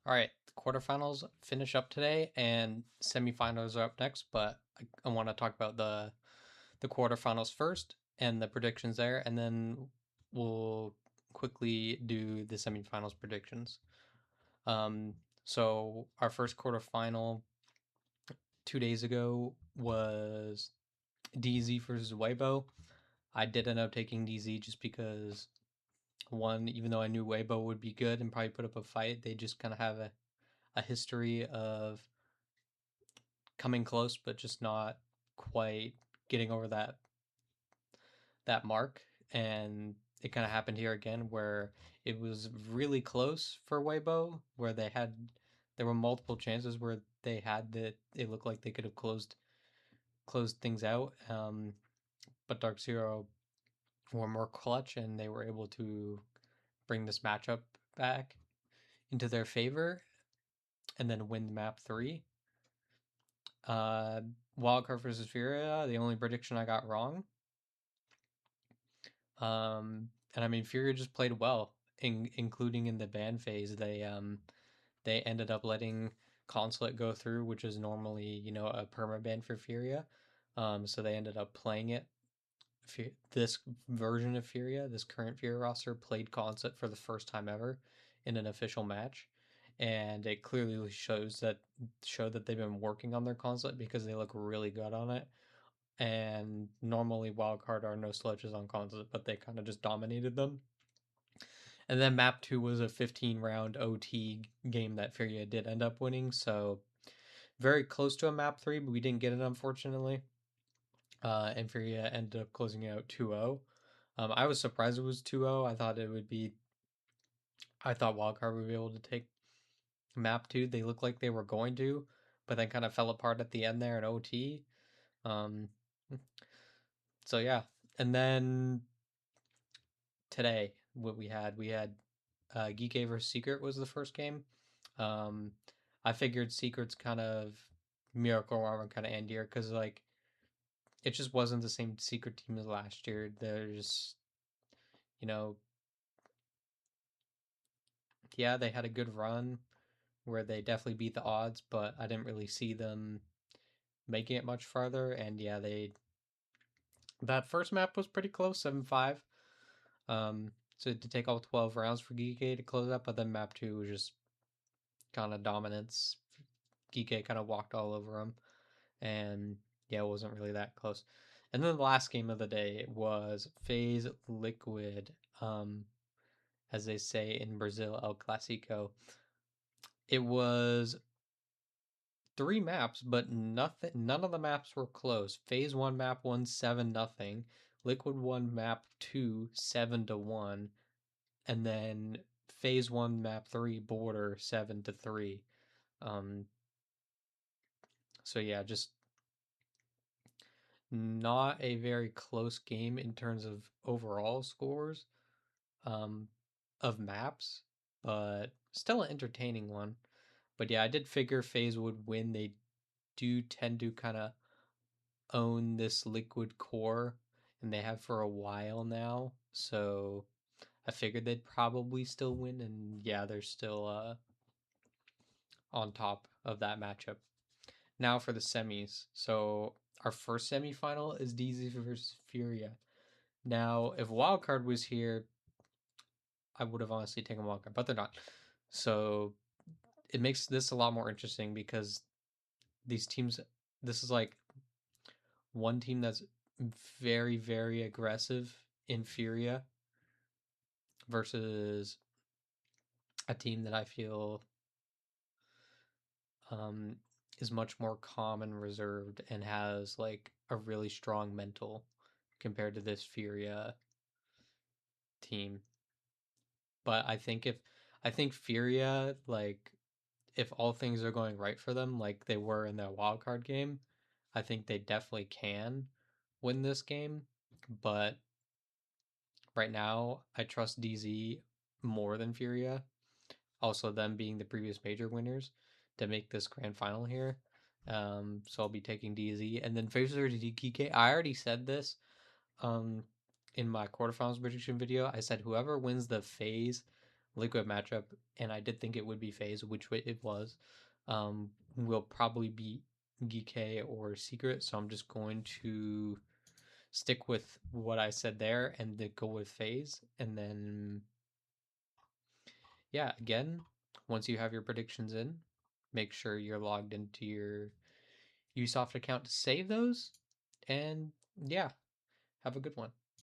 All right, the quarterfinals finish up today, and semifinals are up next. But I want to talk about the quarterfinals first and the predictions there, and then we'll quickly do the semifinals predictions. Um, so our first quarterfinal 2 days ago was DZ versus Weibo. I did end up taking DZ just because one, even though I knew Weibo would be good and probably put up a fight, they just kind of have a history of coming close, but just not quite getting over that mark. And it kind of happened here again, where it was really close for Weibo, where there were multiple chances where they had that it looked like they could have closed things out. But Dark Zero were more clutch, and they were able to bring this matchup back into their favor, and then win map three. Uh, Wildcard versus Furia, the only prediction I got wrong. And I mean, Furia just played well, including in the ban phase. They ended up letting Consulate go through, which is normally a perma ban for Furia. So they ended up playing it. This version of Furia, this current Furia roster, played Consulate for the first time ever in an official match, and it clearly showed that they've been working on their Consulate because they look really good on it. And normally wildcard are no slouches on Consulate, but they kind of just dominated them. And then map 2 was a 15 round OT game that Furia did end up winning, so very close to a map 3, but we didn't get it, unfortunately. And Furia ended up closing it out 2-0. I was surprised it was 2-0. I thought Wildcard would be able to take map 2. They looked like they were going to, but then kind of fell apart at the end there in OT. Um, so yeah. And then today, what we had Geek versus Secret was the first game. Um, I figured Secret's kind of Miracle Armor kind of end year because like it just wasn't the same Secret team as last year. There's you know yeah, they had a good run where they definitely beat the odds, but I didn't really see them making it much farther. And yeah, they that first map was pretty close, 7-5. So to take all 12 rounds for Geek to close up, but then map 2 was just kind of dominance. Geek kind of walked all over them, and yeah, it wasn't really that close. And then the last game of the day was FaZe Liquid, as they say in Brazil, El Clasico. It was three maps, but none of the maps were close. FaZe one map won 7-0. Liquid one map 2 7-1, and then FaZe one map 3 border 7-3. Um, so yeah, just not a very close game in terms of overall scores um, of maps, but still an entertaining one. But yeah, I did figure FaZe would win. They do tend to kind of own this liquid core, and they have for a while now. So I figured they'd probably still win, and yeah, they're still on top of that matchup. Now for the semis. So our first semifinal is DZ versus Furia. Now, if Wildcard was here, I would have honestly taken Wildcard, but they're not. So it makes this a lot more interesting because these teams, this is like one team that's very, very aggressive in Furia versus a team that I feel um, is much more calm and reserved and has like a really strong mental compared to this Furia team. But I think Furia, like if all things are going right for them, like they were in that wild card game, I think they definitely can win this game. But right now, I trust DZ more than Furia. Also, them being the previous major winners to make this grand final here. So I'll be taking DZ. And then Facer to DKK. I already said this um, in my quarterfinals prediction video. I said whoever wins the phase liquid matchup, and I did think it would be FaZe, which it was. Will probably be GK or Secret, so I'm just going to stick with what I said there and then go with FaZe. And then, yeah, again, once you have your predictions in, make sure you're logged into your Usoft account to save those. And yeah, have a good one.